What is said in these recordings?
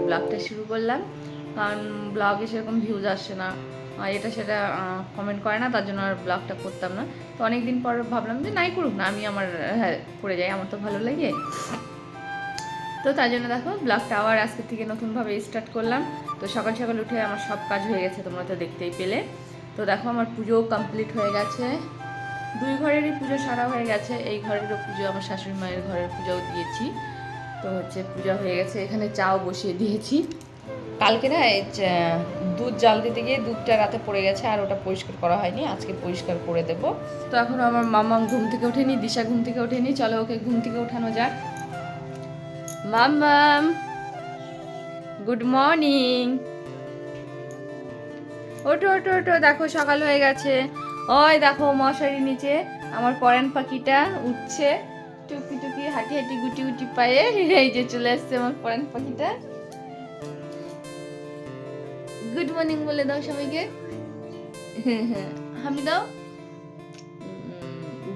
ব্লগটা শুরু করলাম, কারণ ব্লগে সেরকম ভিউজ আসছে না, এটা সেটা কমেন্ট করে না, তার জন্য আর ব্লগটা করতাম না। তো অনেকদিন পর ভাবলাম যে নাই করুক না, আমি আমার করে যাই, আমার তো ভালো লাগে। তো তার জন্য দেখো ব্লগটা আবার আজকের থেকে নতুনভাবে স্টার্ট করলাম। তো সকাল সকাল উঠে আমার সব কাজ হয়ে গেছে, তোমরা তো দেখতেই পেলে। তো দেখো আমার পুজোও কমপ্লিট হয়ে গেছে, দুই ঘরেরই পুজো সারা হয়ে গেছে। এই ঘরেরও পুজো, আমার শাশুড়ি মায়ের ঘরের পুজোও দিয়েছি। তো হচ্ছে পূজা হয়ে গেছে, এখানে চাও বসিয়ে দিয়েছি। কালকে না দুধ জাল দিতে গিয়ে দুধটা রাতে পড়ে গেছে, আর ওটা পরিষ্কার করা হয়নি, আজকে পরিষ্কার করে দেব। তো এখন আমার মাম্মাম ঘুম থেকে ওঠেনি, দিশা ঘুম থেকে ওঠেনি, চলো ওকে ঘুম থেকে ওঠানো যাক। মাম্মাম গুড মর্নিং, ওঠো ওঠো ওঠো, দেখো সকাল হয়ে গেছে। ওই দেখো মশারি নিচে আমার পরাণ পাখিটা উঠছে, টুকি টুকি হাঁটি হাঁটি গুটি গুটি পায়ে, এই যে চলে আসছে আমার পরাণ পাখিটা। গুড মর্নিং বলে দাও সবাইকে, হামি দাও।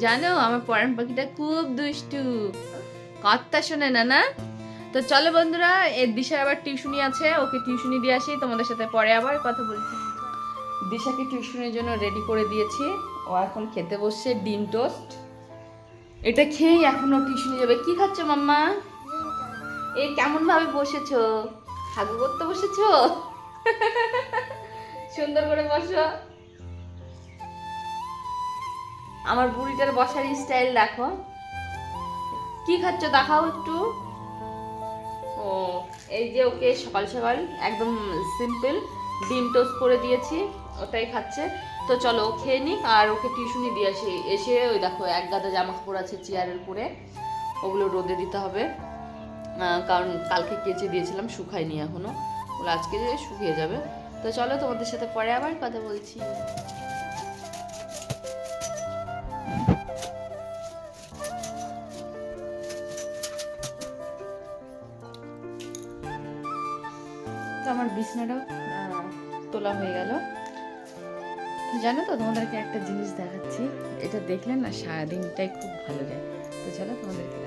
জানো আমার পরাণ পাখিটা খুব দুষ্টু, কথা শোনে না না। তো চলো বন্ধুরা, এর দিশার আবার টিউশনি আছে, ওকে টিউশনি দিয়ে আসি, তোমাদের সাথে পরে আবার কথা বলছি। দিশাকে টিউশনের জন্য রেডি করে দিয়েছি, ও এখন খেতে বসছে ডিম টোস্ট। এটা খেয়েই এখনো টিউশনে যাবে। কি খাচ্ছ মাম্মা? এই কেমন ভাবে বসেছো? হাগু করতে বসেছো? সুন্দর করে বসো। আমার বুড়িটার বসার স্টাইল দেখো। কি খাচ্ছ দেখাও একটু। ও এই যে ওকে সকাল সকাল একদম সিম্পল ডিম টোস্ট করে দিয়েছি, ওটাই খাচ্ছে। তো চলো ও খেয়ে নিক, আর ওকে টিউশনি দিয়ে আসি। এসে ওই দেখো এক গাদা জামা কাপড় আছে চেয়ারের উপরে, ওগুলো রোদে দিতে হবে, কারণ কালকে কেচে দিয়েছিলাম, শুকায়নি এখনো, ওগুলো আজকে শুকিয়ে যাবে। তো চলো তোমাদের সাথে পরে আবার কথা বলছি। তো আমার বিছনাটাও তোলা হয়ে গেল। জানো তো তোমাদেরকে একটা জিনিস দেখাচ্ছি, এটা দেখলে না সারাদিনটাই খুব ভালো যায়। তো চলো তোমাদেরকে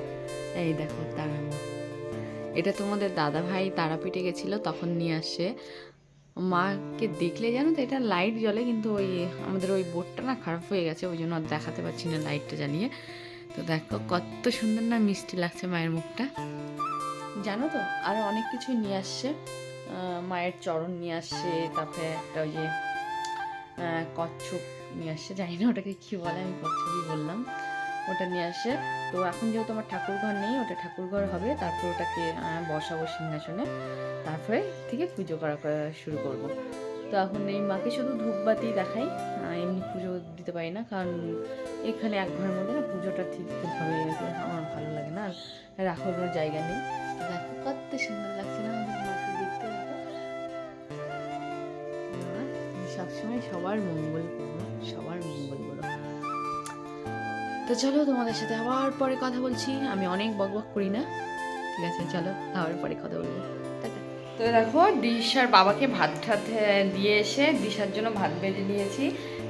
এই দেখো তারামা, এটা তোমাদের দাদা ভাই তারাপীঠে গেছিলো তখন নিয়ে আসে। মাকে দেখলে জানো তো এটা লাইট জ্বলে, কিন্তু ওই আমাদের ওই বোর্ডটা না খারাপ হয়ে গেছে, ওই জন্য আর দেখাতে পারছি না লাইটটা জ্বালিয়ে। তো দেখো কত সুন্দর না মিষ্টি লাগছে মায়ের মুখটা। জানো তো আরও অনেক কিছুই নিয়ে আসছে, মায়ের চরণ নিয়ে আসছে, তারপরে একটা ওই যে কচ্ছপ নিয়ে আসছে, জানি না ওটাকে কী বলে, আমি কচ্ছপই বললাম। ওটা নিয়ে আসে। তো এখন যেহেতু আমার ঠাকুর ঘর নেই, ওটা ঠাকুর ঘর হবে, তারপর ওটাকে বসাবো সিংহাসনে, তারপরে থেকে পুজো করা শুরু করব। তো এখন এই মাকে শুধু ধূপবাতি দেখাই, এমনি পুজো দিতে পারি না, কারণ এখানে এক ঘরের মধ্যে না পুজোটা ঠিকভাবে আমার ভালো লাগে না, আর রাখার জায়গা নেই। দেখো কত সুন্দর লাগছে না আমাদের মাকে দেখতে। সবসময় সবার মঙ্গল করবো, সবার মঙ্গল করবো। তো চলো তোমাদের সাথে আবার পরে কথা বলছি, আমি অনেক বকবক করি না, ঠিক আছে? চলো আবার পরে কথা বলবো। তো দেখো দিশার বাবাকে ভাত দিয়ে এসে দিশার জন্য ভাত বেজে দিয়েছি।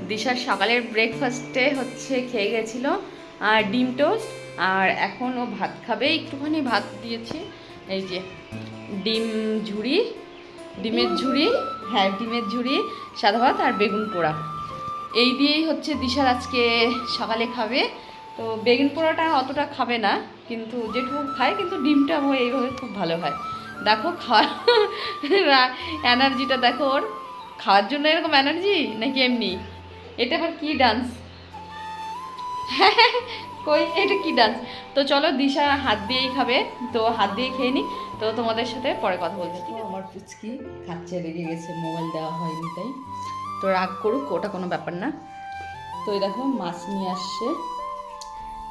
দিশার সকালের ব্রেকফাস্টে হচ্ছে খেয়ে গেছিলো আর ডিম টোস্ট, আর এখন ও ভাত খাবে, একটুখানি ভাত দিয়েছি, এই যে ডিমের ঝুড়ি, হ্যাঁ ডিমের ঝুড়ি, সাদা ভাত আর বেগুন পোড়া, এই দিয়েই হচ্ছে দিশার আজকে সকালে খাবে। তো বেগুন পোড়াটা অতটা খাবে না, কিন্তু যেটুকু খায়, কিন্তু ডিমটা ও এইভাবে খুব ভালো হয়। দেখো খাওয়া এনার্জিটা দেখো, ওর খাওয়ার জন্য এরকম এনার্জি নাকি এমনি? এটা আবার কি ডান্স? কই এটা কি ডান্স? তো চলো দিশা হাত দিয়েই খাবে, তো হাত দিয়ে খেয়ে নি, তো তোমাদের সাথে পরে কথা বলছি। তো আমার পুচকি খাচ্ছে, রেগে গেছে, মোবাইল দেওয়া হয়নি তাই। তো রাগ করুক, ওটা কোনো ব্যাপার না। তো এই দেখো মাছ নিয়ে আসছে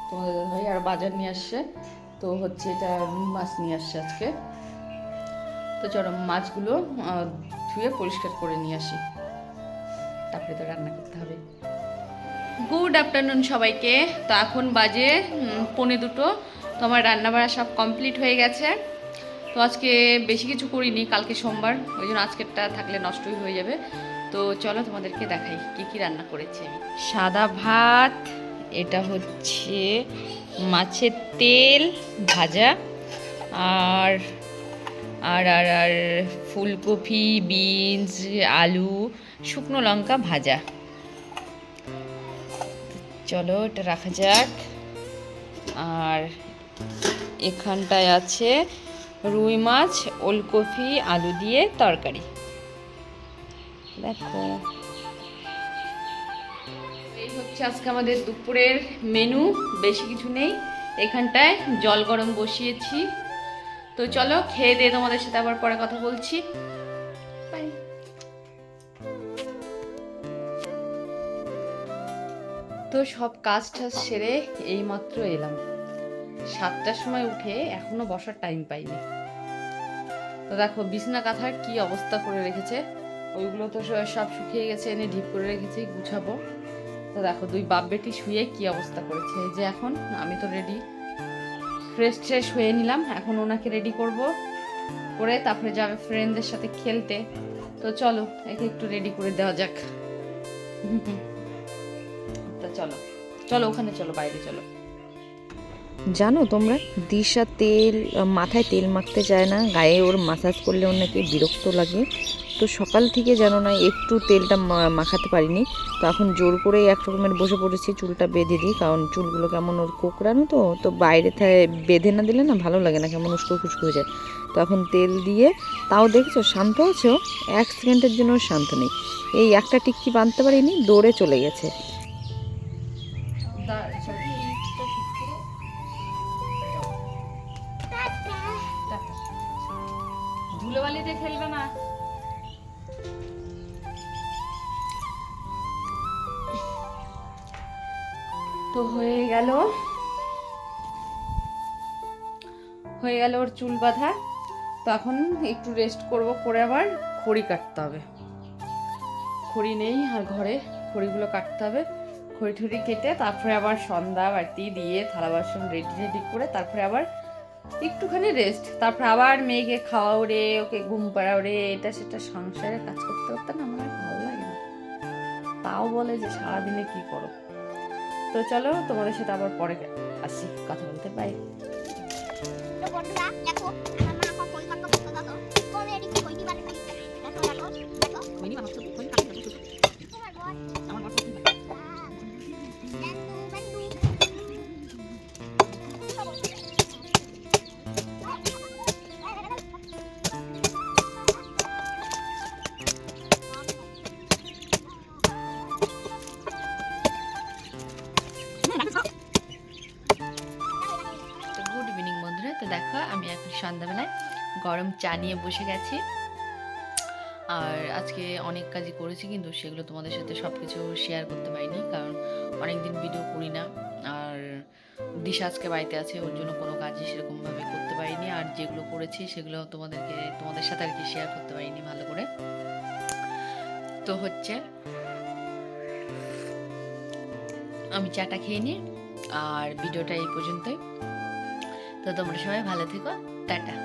তোমাদের ভাই, আর বাজার নিয়ে আসছে, তো হচ্ছে এটা রুই মাছ নিয়ে আসছে আজকে। তো চলো মাছগুলো ধুয়ে পরিষ্কার করে নিয়ে আসি, তারপরে তো রান্না করতে হবে। গুড আফটারনুন সবাইকে। তো এখন বাজে 1:45, তো আমার রান্নাবাড়া সব কমপ্লিট হয়ে গেছে। তো আজকে বেশি কিছু করিনি, কালকে সোমবার, ওই জন্য আজকেরটা থাকলে নষ্টই হয়ে যাবে। তো চলো তোমাদেরকে দেখাই কি কি রান্না করেছি আমি। সাদা ভাত, এটা হচ্ছে মাছের তেল ভাজা, আর আর আর আর ফুলকপি, বিনস, আলু, শুকনো লঙ্কা ভাজা। চলো এটা রাখা যাক। আর এখানটায় আছে রুই মাছ, ওলকপি, আলু দিয়ে তরকারি। দেখো এই হচ্ছে আজকে আমাদের দুপুরের মেনু, বেশি কিছু নেই। এখানটায় জল গরম বসিয়েছি। তো চলো খেয়ে দিয়ে তোমাদের সাথে আবার পরে কথা বলছি। বাই। তো সব কাজ টাজ সেরে এইমাত্র এলাম, 7টার সময় উঠে এখনো বসার টাইম পাইনি। তো দেখো বিছনা কাঁথার কি অবস্থা করে রেখেছে, ওইগুলো তো সব শুকিয়ে গেছে, এনে ঢিপ করে রেখেছি, গুছাবো। তো দেখো দুই বাপ বেটি শুয়ে কি অবস্থা করেছে। এই যে এখন আমি তো রেডি, ফ্রেশ হয়ে নিলাম, এখন ওনাকে রেডি করব, করে তারপরে যাবে ফ্রেন্ডদের সাথে খেলতে। তো চলো একে একটু রেডি করে দেওয়া যাক। তো চলো চলো ওখানে চলো, বাইরে চলো। জানো তোমরা, দিশা মাথায় তেল মাখতে চায় না, গায়ে ওর মাসাজ করলে ওর নাকি বিরক্ত লাগে। তো সকাল থেকে জানো না একটু তেলটা মাখাতে পারিনি, তো এখন জোর করে এক রকমের বসে পড়েছি চুলটা বেঁধে দিই, কারণ চুলগুলো কেমন ওর কোকড়ানো, তো বাইরে বেঁধে না দিলে না ভালো লাগে না, কেমন উস্কো খুস্কো হয়ে যায়। তো এখন তেল দিয়ে, তাও দেখছো শান্ত আছে ও, 1 সেকেন্ডের জন্য শান্ত নেই। এই একটা টিক্কি বাঁধতে পারিনি, দৌড়ে চলে গেছে। ধুলোবালিতে খেলবে না। তো হয়ে গেল ওর চুল বাঁধা। তো এখন একটু রেস্ট করব, করে আবার খড়ি কাটতে হবে। খড়ি নেই আর ঘরে, খড়িগুলো কাটতে হবে। খড়ি ঠড়ি কেটে তারপরে আবার সন্ধ্যা বাতি দিয়ে থালা বাসন রেডি করে তারপরে আবার একটুখানি রেস্ট, তারপরে আবার মেয়েকে খাওয়াও রে, ওকে ঘুম পাড়াও রে, এটা সেটা সংসারে কাজ করতে করতে না আমার ভালো লাগে না। তাও বলে যে সারাদিনে কি করো। তো চলো তোমাদের সাথে আবার পরে আসি কথা বলতে। বাই। সন্ধ্যাবেলায় গরম চা নিয়ে বসে গেছি। আর আজকে অনেক কাজই করেছি, কিন্তু সেগুলো তোমাদের সাথে সব কিছু শেয়ার করতে পারিনি, কারণ অনেক দিন ভিডিও করি না। আর দিশা আজকে বাড়িতে আছে, ওর জন্য কোনো কাজই সেরকমভাবে করতে পারিনি। আর যেগুলো করেছি সেগুলো তোমাদের সাথে আর কি শেয়ার করতে পারিনি ভালো করে। তো হচ্ছে আমি চাটা খেয়ে নিই, আর ভিডিওটা এই পর্যন্তই। তো তোমরা সবাই ভালো থেকো, টাটা।